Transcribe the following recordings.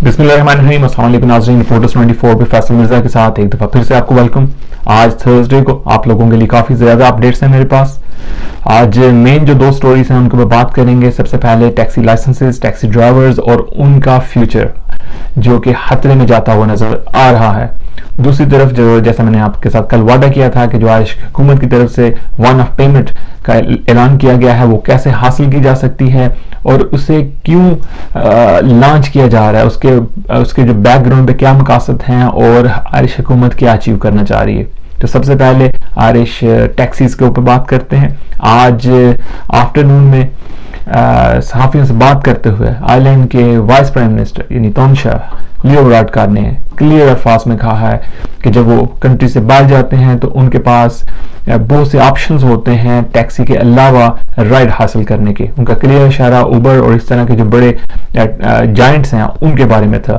بسم اللہ الرحمن الرحیم۔ السلام علیکم ناظرین، رپورٹرز 24 پہ فیصل مرزا کے ساتھ ایک دفعہ پھر سے آپ کو ویلکم۔ آج تھرسڈے کو آپ لوگوں کے لیے کافی زیادہ اپڈیٹس ہیں میرے پاس۔ آج مین جو دو سٹوریز ہیں ان کو بات کریں گے۔ سب سے پہلے ٹیکسی لائسنسز، ٹیکسی ڈرائیورز اور ان کا فیوچر جو کہ خطرے میں جاتا ہوا نظر آ رہا ہے۔ دوسری طرف جو جیسا میں نے آپ کے ساتھ کل وعدہ کیا تھا کہ جو آج حکومت کی طرف سے ون آف پیمنٹ کا اعلان کیا گیا ہے وہ کیسے حاصل کی جا سکتی ہے اور اسے کیوں لانچ کیا جا رہا ہے، اس کے جو بیک گراؤنڈ پہ کیا مقاصد ہیں اور آئرش حکومت کیا اچیو کرنا چاہ رہی ہے۔ تو سب سے پہلے آئرش ٹیکسیز کے اوپر بات کرتے ہیں۔ آج آفٹرنون میں صحافیوں سے بات کرتے ہوئے آئرلینڈ کے وائس پرائم منسٹر یعنی تونشا لیو وارڈکار نے کلیئر الفاظ میں کہا ہے کہ جب وہ کنٹری سے باہر جاتے ہیں تو ان کے پاس بہت سے آپشنز ہوتے ہیں ٹیکسی کے علاوہ رائڈ حاصل کرنے کے۔ ان کا کلیئر اشارہ اوبر اور اس طرح کے جو بڑے جائنٹس ہیں ان کے بارے میں تھا۔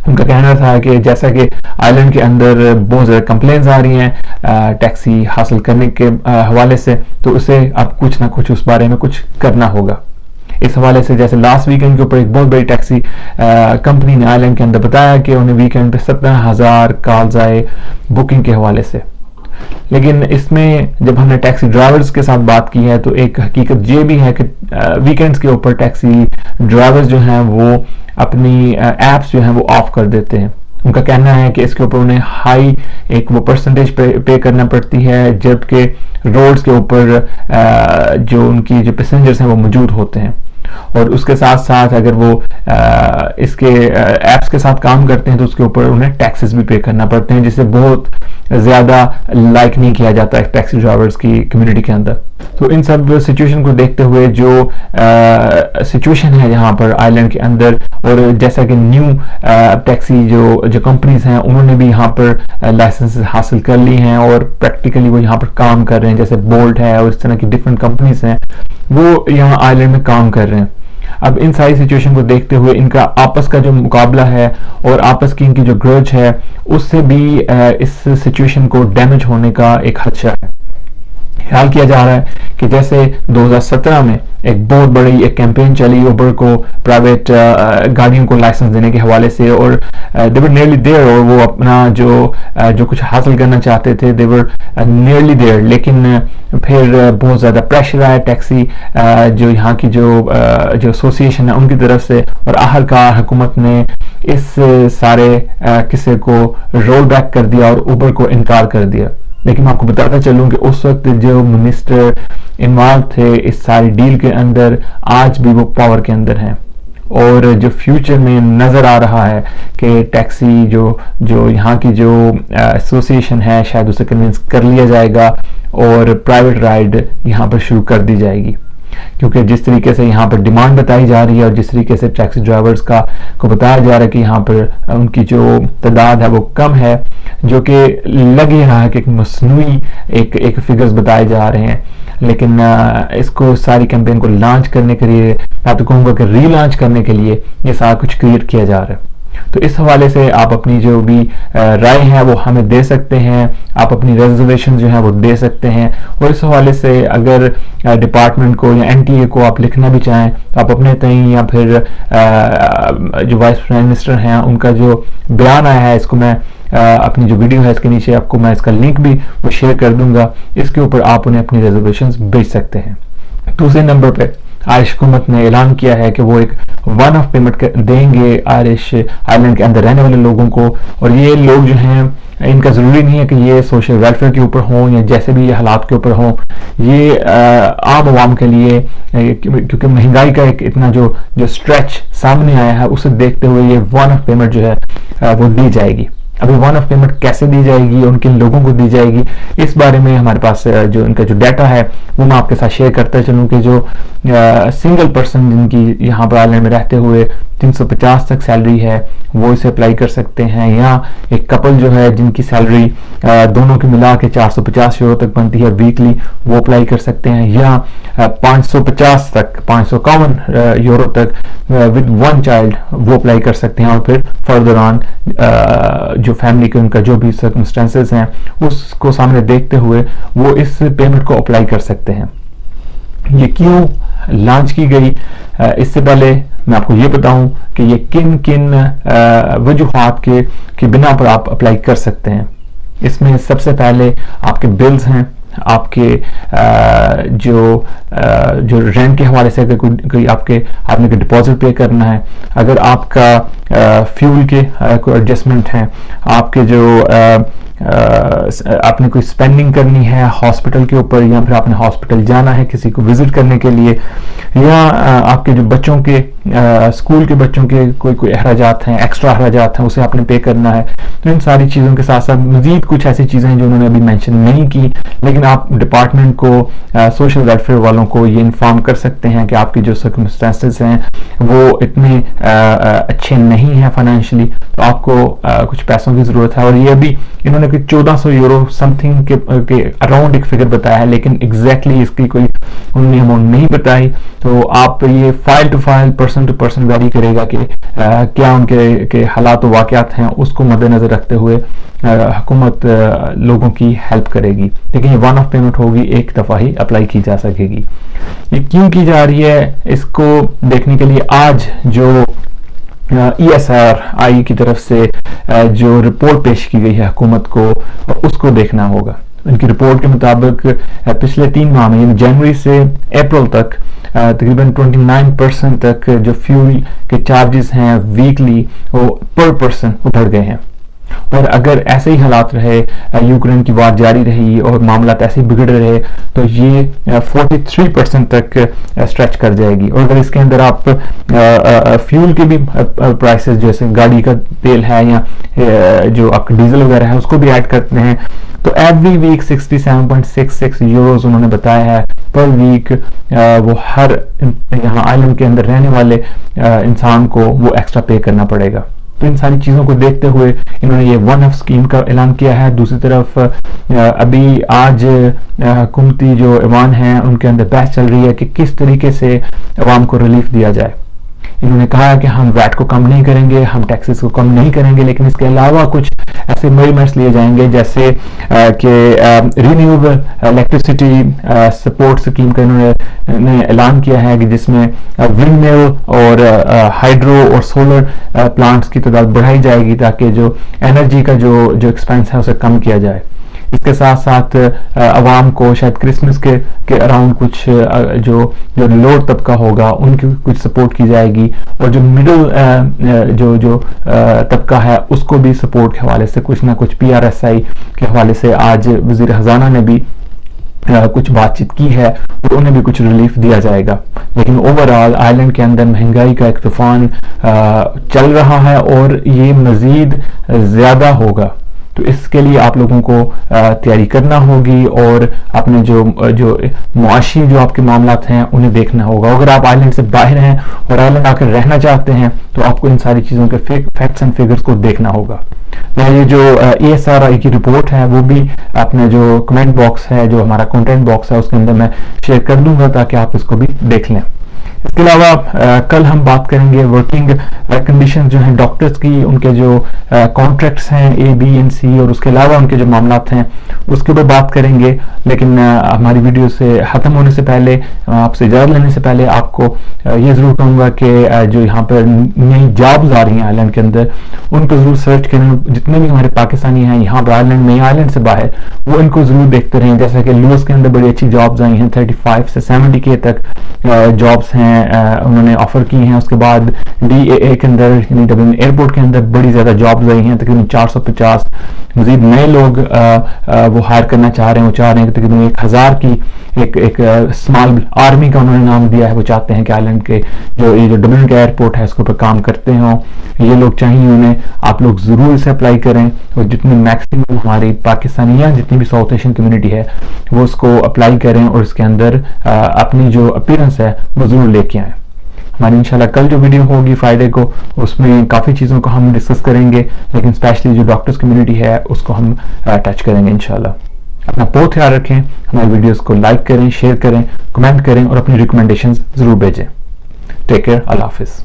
ان کا کہنا تھا کہ جیسا کہ آئرلینڈ کے اندر بہت زیادہ کمپلینز آ رہی ہیں ٹیکسی حاصل کرنے کے حوالے سے، تو اسے اب کچھ نہ کچھ اس بارے میں کچھ کرنا ہوگا۔ اس حوالے سے جیسے لاسٹ ویکینڈ کے اوپر ایک بہت بڑی ٹیکسی کمپنی نے آئرلینڈ کے اندر بتایا کہ انہیں ویکینڈ پہ 17,000 کالز آئے بکنگ کے حوالے سے۔ لیکن اس میں جب ہم نے ٹیکسی ڈرائیورز کے ساتھ بات کی ہے تو ایک حقیقت یہ بھی ہے کہ ویکینڈز کے اوپر ٹیکسی ڈرائیورز جو ہیں وہ اپنی ایپس جو ہیں وہ آف کر دیتے ہیں۔ ان کا کہنا ہے کہ اس کے اوپر انہیں ہائی ایک وہ پرسنٹیج پے کرنا پڑتی ہے، جبکہ روڈز کے اوپر جو ان کی جو پیسنجرز ہیں وہ موجود ہوتے ہیں، اور اس کے ساتھ ساتھ اگر وہ اس کے ایپس کے ساتھ کام کرتے ہیں تو اس کے اوپر انہیں ٹیکسز بھی پے کرنا پڑتے ہیں، جسے بہت زیادہ لائک نہیں کیا جاتا ہے ٹیکسی ڈرائیورز کی کمیونٹی کے اندر۔ تو ان سب سچویشن کو دیکھتے ہوئے جو سچویشن ہے یہاں پر آئرلینڈ کے اندر، اور جیسا کہ نیو ٹیکسی جو کمپنیز ہیں انہوں نے بھی یہاں پر لائسنس حاصل کر لی ہیں اور پریکٹیکلی وہ یہاں پر کام کر رہے ہیں، جیسے بولٹ ہے اور اس طرح کی ڈفرینٹ کمپنیز ہیں وہ یہاں آئرلینڈ میں کام کر رہے ہیں۔ اب ان ساری سچویشن کو دیکھتے ہوئے ان کا آپس کا جو مقابلہ ہے اور آپس کی ان کی جو گرج ہے اس سے بھی اس سچویشن کو ڈیمیج ہونے کا ایک خدشہ ہے۔ خیال کیا جا رہا ہے کہ جیسے 2017 میں ایک بہت بڑی ایک کیمپین چلی اوبر کو پرائیویٹ گاڑیوں کو لائسنس دینے کے حوالے سے، اور they were nearly there، اور وہ اپنا جو کچھ حاصل کرنا چاہتے تھے they were nearly there، لیکن پھر بہت زیادہ پریشر آیا ٹیکسی جو یہاں کی جو ایسوسیشن ہے ان کی طرف سے، اور آخرکار حکومت نے اس سارے قصے کو رول بیک کر دیا اور اوبر کو انکار کر دیا۔ لیکن میں آپ کو بتاتا چلوں کہ اس وقت جو منسٹر انوالو تھے اس ساری ڈیل کے اندر آج بھی وہ پاور کے اندر ہیں، اور جو فیوچر میں نظر آ رہا ہے کہ ٹیکسی جو یہاں کی جو ایسوسیشن ہے شاید اسے کنونس کر لیا جائے گا اور پرائیویٹ رائڈ یہاں پر شروع کر دی جائے گی، کیونکہ جس طریقے سے یہاں پر ڈیمانڈ بتائی جا رہی ہے اور جس طریقے سے ٹیکسی ڈرائیورز کو بتایا جا رہا ہے کہ یہاں پر ان کی جو تعداد ہے وہ کم ہے، جو کہ لگ ہی رہا ہے کہ ایک مصنوعی ایک فگرز بتائے جا رہے ہیں۔ لیکن اس کو ساری کیمپین کو لانچ کرنے کے لیے، میں تو کہوں گا کہ ری لانچ کرنے کے لیے یہ سارا کچھ کریٹ کیا جا رہا ہے۔ تو اس حوالے سے آپ اپنی جو بھی رائے ہیں وہ ہمیں دے سکتے ہیں، آپ اپنی ریزرویشن جو ہیں وہ دے سکتے ہیں، اور اس حوالے سے اگر ڈپارٹمنٹ کو یا این ٹی اے کو آپ لکھنا بھی چاہیں تو آپ اپنے تئیں، یا پھر جو وائس پرائم منسٹر ہیں ان کا جو بیان آیا ہے اس کو میں اپنی جو ویڈیو ہے اس کے نیچے آپ کو میں اس کا لنک بھی وہ شیئر کر دوں گا، اس کے اوپر آپ انہیں اپنی ریزرویشنز بھیج سکتے ہیں۔ دوسرے نمبر پہ آئرش حکومت نے اعلان کیا ہے کہ وہ ایک ون آف پیمنٹ دیں گے آئرلینڈ کے اندر رہنے والے لوگوں کو، اور یہ لوگ جو ہیں ان کا ضروری نہیں ہے کہ یہ سوشل ویلفیئر کے اوپر ہوں یا جیسے بھی یہ حالات کے اوپر ہوں، یہ عام عوام کے لیے، کیونکہ مہنگائی کا ایک اتنا جو اسٹریچ سامنے آیا ہے اسے دیکھتے ہوئے یہ ون آف پیمنٹ جو ہے وہ دی جائے گی۔ ابھی ون آف پیمنٹ کیسے دی جائے گی، ان کن لوگوں کو دی جائے گی، اس بارے میں ہمارے پاس جو ان کا جو ڈیٹا ہے وہ میں آپ کے ساتھ شیئر کرتا چلوں کہ جو سنگل پرسن جن کی یہاں پر آئرلینڈ میں رہتے ہوئے 350 تک سیلری ہے وہ اسے اپلائی کر سکتے ہیں، یا ایک کپل جو ہے جن کی سیلری دونوں کی ملا کے 450 یورو تک بنتی ہے ویکلی وہ اپلائی کر سکتے ہیں، یا 550 تک 551 یورو تک ود ون چائلڈ وہ اپلائی کر سکتے ہیں، اور پھر فردر آن جو فیملی کے ان کا جو بھی سرکمسٹانسز ہیں اس کو سامنے دیکھتے ہوئے وہ اس پیمنٹ کو اپلائی کر سکتے ہیں۔ یہ کیوں لانچ کی گئی. اس سے پہلے میں آپ کو یہ بتاؤں کہ یہ کن کن وجوہات کے بنا پر آپ اپلائی کر سکتے ہیں. اس میں سب سے پہلے آپ کے بلز ہیں, آپ کے جو رینٹ کے حوالے سے اگر کوئی آپ نے ڈپازٹ پے کرنا ہے, اگر آپ کا فیول کے کوئی ایڈجسٹمنٹ ہیں, آپ کے جو آپ نے کوئی اسپینڈنگ کرنی ہے ہاسپٹل کے اوپر, یا پھر آپ نے ہاسپٹل جانا ہے کسی کو وزٹ کرنے کے لیے, یا آپ کے جو بچوں کے اسکول کے بچوں کے کوئی اخراجات ہیں, ایکسٹرا اخراجات ہیں, اسے آپ نے پے کرنا ہے. تو ان ساری چیزوں کے ساتھ ساتھ مزید کچھ ایسی چیزیں ہیں جو انہوں نے ابھی مینشن نہیں کی, لیکن آپ ڈپارٹمنٹ کو, سوشل ویلفیئر والوں کو یہ انفارم کر سکتے ہیں کہ آپ کی جو سرکمسٹانسز ہیں وہ اتنے اچھے نہیں ہیں فائنینشلی, تو آپ کو کچھ پیسوں کی ضرورت ہے. اور یہ ابھی انہوں نے 1400 یورو سم تھنگ کے اراؤنڈ ایک فگر بتایا ہے, لیکن ایگزیکٹلی اس کی کوئی انہوں نے اماؤنٹ نہیں بتائی. تو آپ یہ file to file, person to person vary کرے گا کہ کیا ان کے حالات و واقعات ہیں, اس کو مد نظر رکھتے ہوئے حکومت لوگوں کی ہیلپ کرے گی. لیکن یہ ون آف پیمنٹ ہوگی, ایک دفعہ ہی اپلائی کی جا سکے گی. یہ کیوں کی جا رہی ہے, اس کو دیکھنے کے لیے آج جو ESRI کی طرف سے جو رپورٹ پیش کی گئی ہے حکومت کو, اس کو دیکھنا ہوگا. ان کی رپورٹ کے مطابق پچھلے 3 ماہ میں, یعنی جنوری سے اپریل تک, تقریباً 29% تک جو فیول کے چارجز ہیں ویکلی وہ پر پرسن بڑھ گئے ہیں. اور اگر ایسے ہی حالات رہے, یوکرین کی وار جاری رہی اور معاملات ایسے ہی بگڑ رہے, تو یہ 43% تک اسٹریچ کر جائے گی. اور اگر اس کے اندر آپ فیول کے بھی پرائسز, جیسے گاڑی کا تیل ہے یا جو آپ کا ڈیزل وغیرہ ہے, اس کو بھی ایڈ کرتے ہیں, تو ایوری ویک 67.66 یوروز انہوں نے بتایا ہے پر ویک, وہ ہر یہاں آئلینڈ کے اندر رہنے والے انسان کو وہ ایکسٹرا پے کرنا پڑے گا. تو ان ساری چیزوں کو دیکھتے ہوئے انہوں نے یہ ون آف اسکیم کا اعلان کیا ہے. دوسری طرف ابھی آج حکومتی جو ایوان ہیں ان کے اندر بحث چل رہی ہے کہ کس طریقے سے عوام کو ریلیف دیا جائے. انہوں نے کہا کہ ہم ویٹ کو کم نہیں کریں گے, ہم ٹیکسز کو کم نہیں کریں گے, لیکن اس کے علاوہ کچھ ایسے میجرمنٹس لیے جائیں گے, جیسے کہ رینیویبل الیکٹریسٹی سپورٹ اسکیم کا انہوں نے اعلان کیا ہے, کہ جس میں ونڈ مل اور ہائیڈرو اور سولر پلانٹس کی تعداد بڑھائی جائے گی, تاکہ جو انرجی کا جو ایکسپینس ہے اسے کم کیا جائے. اس کے ساتھ ساتھ عوام کو شاید کرسمس کے اراؤنڈ کچھ جو لوور طبقہ ہوگا ان کی کچھ سپورٹ کی جائے گی, اور جو مڈل جو طبقہ ہے اس کو بھی سپورٹ کے حوالے سے کچھ نہ کچھ PRSI کے حوالے سے آج وزیر خزانہ نے بھی کچھ بات چیت کی ہے, اور انہیں بھی کچھ ریلیف دیا جائے گا. لیکن اوور آل آئلینڈ کے اندر مہنگائی کا ایک طوفان چل رہا ہے, اور یہ مزید زیادہ ہوگا. تو اس کے لیے آپ لوگوں کو تیاری کرنا ہوگی, اور اپنے جو معاشی جو آپ کے معاملات ہیں انہیں دیکھنا ہوگا. اگر آپ آئلینڈ سے باہر ہیں اور آئلینڈ آ کر رہنا چاہتے ہیں, تو آپ کو ان ساری چیزوں کے فیکٹس اینڈ فگرز کو دیکھنا ہوگا. میں یہ جو ESRI کی رپورٹ ہے وہ بھی اپنے جو کمنٹ باکس ہے, جو ہمارا کنٹینٹ باکس ہے, اس کے اندر میں شیئر کر دوں گا, تاکہ آپ اس کو بھی دیکھ لیں. اس کے علاوہ کل ہم بات کریں گے ورکنگ کنڈیشن جو ہیں ڈاکٹرز کی, ان کے جو کانٹریکٹس ہیں A, B and C, اور اس کے علاوہ ان کے جو معاملات ہیں اس کے اوپر بات کریں گے. لیکن ہماری ویڈیو سے ختم ہونے سے پہلے, آپ سے اجازت لینے سے پہلے, آپ کو یہ ضرور کہوں گا کہ جو یہاں پر نئی جابز آ رہی ہیں آئلینڈ کے اندر, ان کو ضرور سرچ کریں. جتنے بھی ہمارے پاکستانی ہیں یہاں پر آئلینڈ میں, آئلینڈ سے باہر, وہ ان کو ضرور دیکھتے رہیں. جیسا کہ لوئس کے اندر بڑی اچھی جابز آئی ہیں, 35 سے 70K تک جابز ہیں انہوں نے آفر کی ہیں. اس کے بعد DAA کے اندر, یعنی ڈبلن ایئرپورٹ کے اندر بڑی زیادہ جابز آئی ہیں, تقریباً 450 مزید نئے لوگ وہ ہائر کرنا چاہ رہے ہیں. وہ چاہ رہے ہیں کہ تقریباً 1000 کی ایک اسمال آرمی کا انہوں نے نام دیا ہے. وہ چاہتے ہیں کہ آئلینڈ کے جو ڈبلن کا ایئرپورٹ ہے اس کے اوپر کام کرتے ہوں. یہ لوگ چاہیے انہیں, آپ لوگ ضرور اسے اپلائی کریں, اور جتنے میکسیمم ہماری پاکستانی یا جتنی بھی ساؤتھ ایشین کمیونٹی ہے وہ اس کو اپلائی کریں, اور اس کے اندر اپنی جو اپیرنس ہے وہ ضرور لے کے آئیں. ہماری انشاءاللہ کل جو ویڈیو ہوگی فرائیڈے کو, اس میں کافی چیزوں کو ہم ڈسکس کریں گے, لیکن اسپیشلی جو ڈاکٹرز کمیونٹی ہے اس کو ہم ٹچ کریں گے انشاءاللہ. اپنا بہت خیال رکھیں, ہماری ویڈیوز کو لائک کریں, شیئر کریں, کمنٹ کریں, اور اپنی ریکمنڈیشنز ضرور بھیجیں. ٹیک کیئر, اللہ حافظ.